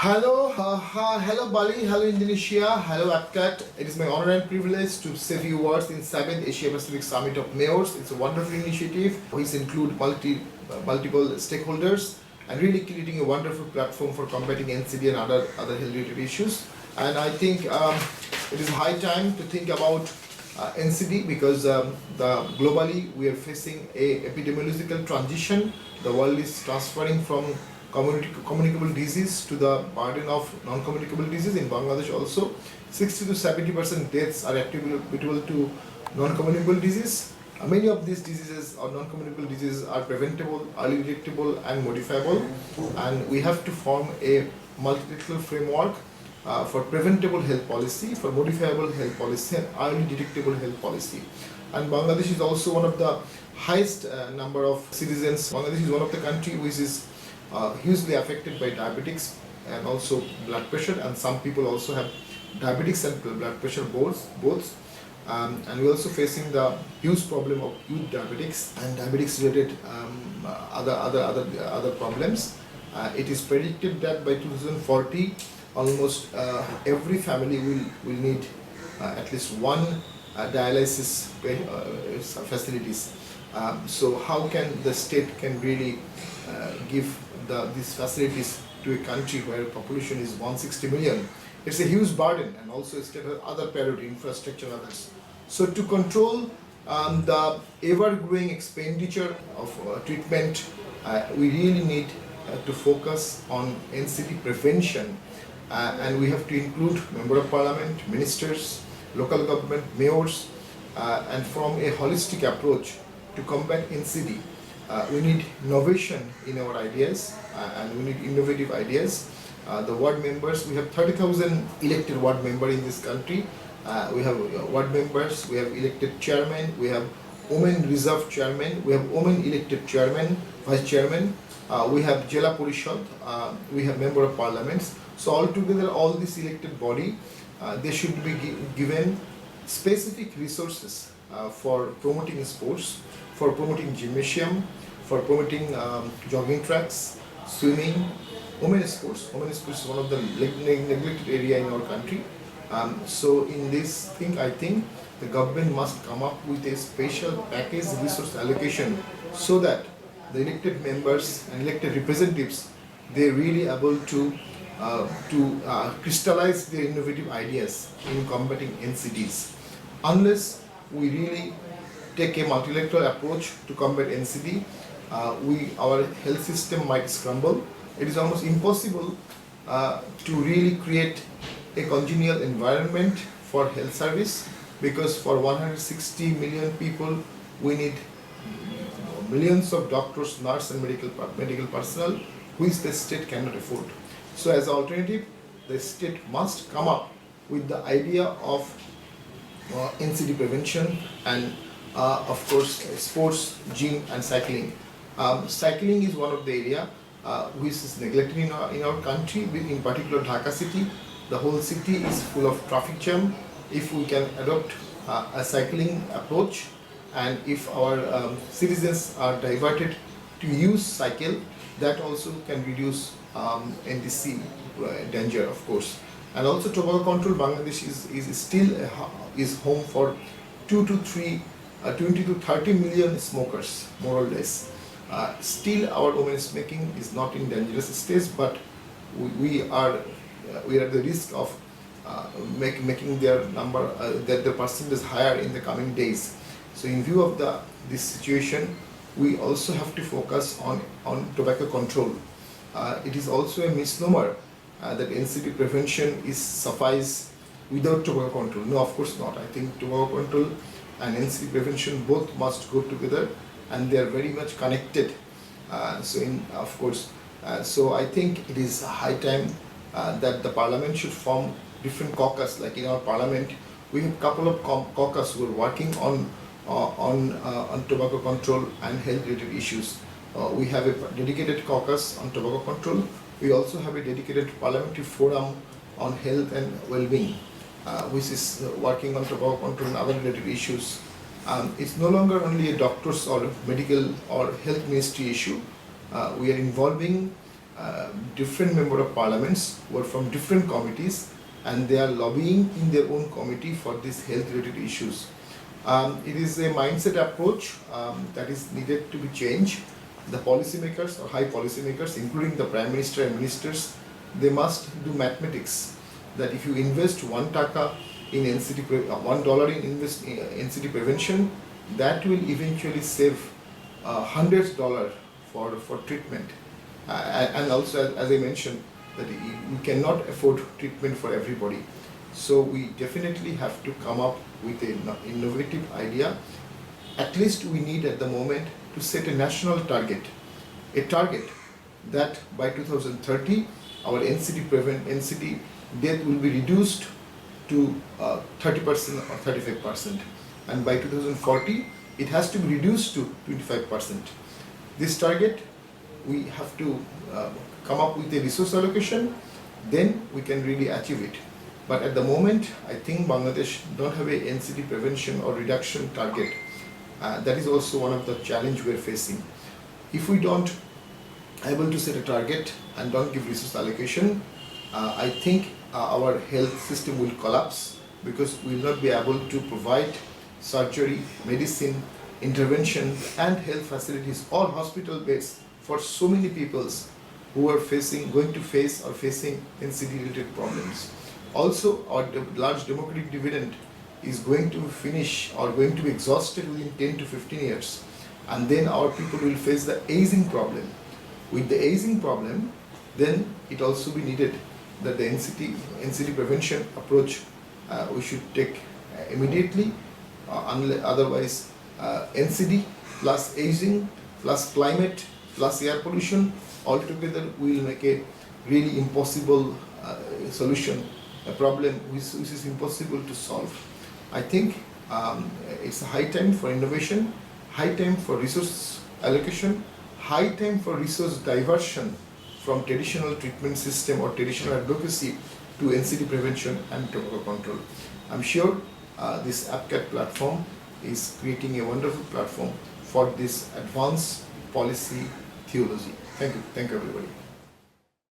Hello Bali, hello Indonesia, hello APCAT. It is my honor and privilege to say few words in 7th Asia Pacific Summit of Mayors. It's a wonderful initiative which include multiple stakeholders and really creating a wonderful platform for combating NCD and other health-related issues. And I think it is high time to think about NCD because globally we are facing a epidemiological transition. The world is transferring from communicable disease to the burden of non-communicable disease. In Bangladesh also 60 to 70% deaths are attributable to non-communicable disease. Many of these diseases or non-communicable diseases are preventable, early detectable and modifiable, and we have to form a multilateral framework for preventable health policy, for modifiable health policy and early detectable health policy. And Bangladesh is also one of the highest number of citizens. Bangladesh is one of the country which is hugely affected by diabetics and also blood pressure, and some people also have diabetics and blood pressure both. And we're also facing the huge problem of youth diabetics and diabetics related other problems. It is predicted that by 2040 almost every family will need at least one dialysis facilities. So how can the state can really give these facilities to a country where population is 160 million? It's a huge burden, and also state has other priority, infrastructure and others. So to control the ever-growing expenditure of treatment, we really need to focus on NCD prevention, and we have to include Member of Parliament, ministers, local government, mayors, and form a holistic approach to combat NCD. We need innovation in our ideas, and we need innovative ideas. The ward members, we have 30,000 elected ward members in this country. We have ward members, we have elected chairman, we have women reserve chairman, we have women elected chairman, vice chairman, we have Jela Porishad, we have member of parliaments. So altogether, all this elected body, they should be given specific resources for promoting sports, for promoting gymnasium, for promoting jogging tracks, swimming, women's sports. Women's sports is one of the neglected area in our country. So in this thing, I think the government must come up with a special package resource allocation so that the elected members and elected representatives, they really able to crystallize their innovative ideas in combating NCDs. Unless we really take a multilateral approach to combat NCD, our health system might scramble. It is almost impossible to really create a congenial environment for health service, because for 160 million people we need millions of doctors, nurses and medical personnel, which the state cannot afford. So as an alternative, the state must come up with the idea of NCD prevention and of course sports, gym and cycling. Cycling is one of the area which is neglected in our country, in particular Dhaka city. The whole city is full of traffic jam. If we can adopt a cycling approach, and if our citizens are diverted to use cycle, that also can reduce NDC danger, of course. And also tobacco control, Bangladesh is still is home for 20 to 30 million smokers, more or less. Still our women smoking is not in dangerous stage, but we are at the risk of making their number, that the percentage higher in the coming days. So in view of this situation, we also have to focus on tobacco control. It is also a misnomer that NCD prevention is suffice without tobacco control. No, of course not. I think tobacco control and NCD prevention both must go together, and they are very much connected. So I think it is high time that the parliament should form different caucus. Like in our parliament, we have a couple of caucus who are working on tobacco control and health-related issues. We have a dedicated caucus on tobacco control. We also have a dedicated parliamentary forum on health and well-being, which is working on tobacco control and other related issues. It's no longer only a doctor's or medical or health ministry issue. We are involving different member of parliaments who are from different committees, and they are lobbying in their own committee for these health related issues. It is a mindset approach that is needed to be changed. The policymakers or high policymakers, including the Prime Minister and ministers, they must do mathematics that if you invest $1 in NCD, $1 in NCD prevention, that will eventually save hundreds of dollars for treatment. And also, as I mentioned, that you cannot afford treatment for everybody. So we definitely have to come up with an innovative idea. At least we need at the moment to set a national target, a target that by 2030 our NCD death will be reduced to 30% or 35%, and by 2040 it has to be reduced to 25%. This target, we have to come up with a resource allocation, then we can really achieve it. But at the moment, I think Bangladesh don't have a NCD prevention or reduction target. That is also one of the challenge we're facing. If we don't able to set a target and don't give resource allocation, I think our health system will collapse, because we will not be able to provide surgery, medicine, intervention and health facilities or hospital beds for so many peoples who are going to face NCD related problems. Also, our large democratic dividend is going to finish or going to be exhausted within 10 to 15 years, and then our people will face the aging problem. With the aging problem, then it also be needed that the NCD prevention approach we should take immediately. Otherwise, NCD plus aging plus climate plus air pollution altogether will make a really impossible solution, a problem which is impossible to solve. I think it's a high time for innovation, high time for resource allocation, high time for resource diversion from traditional treatment system or traditional advocacy to NCD prevention and tobacco control. I'm sure this AppCat platform is creating a wonderful platform for this advanced policy theology. Thank you everybody.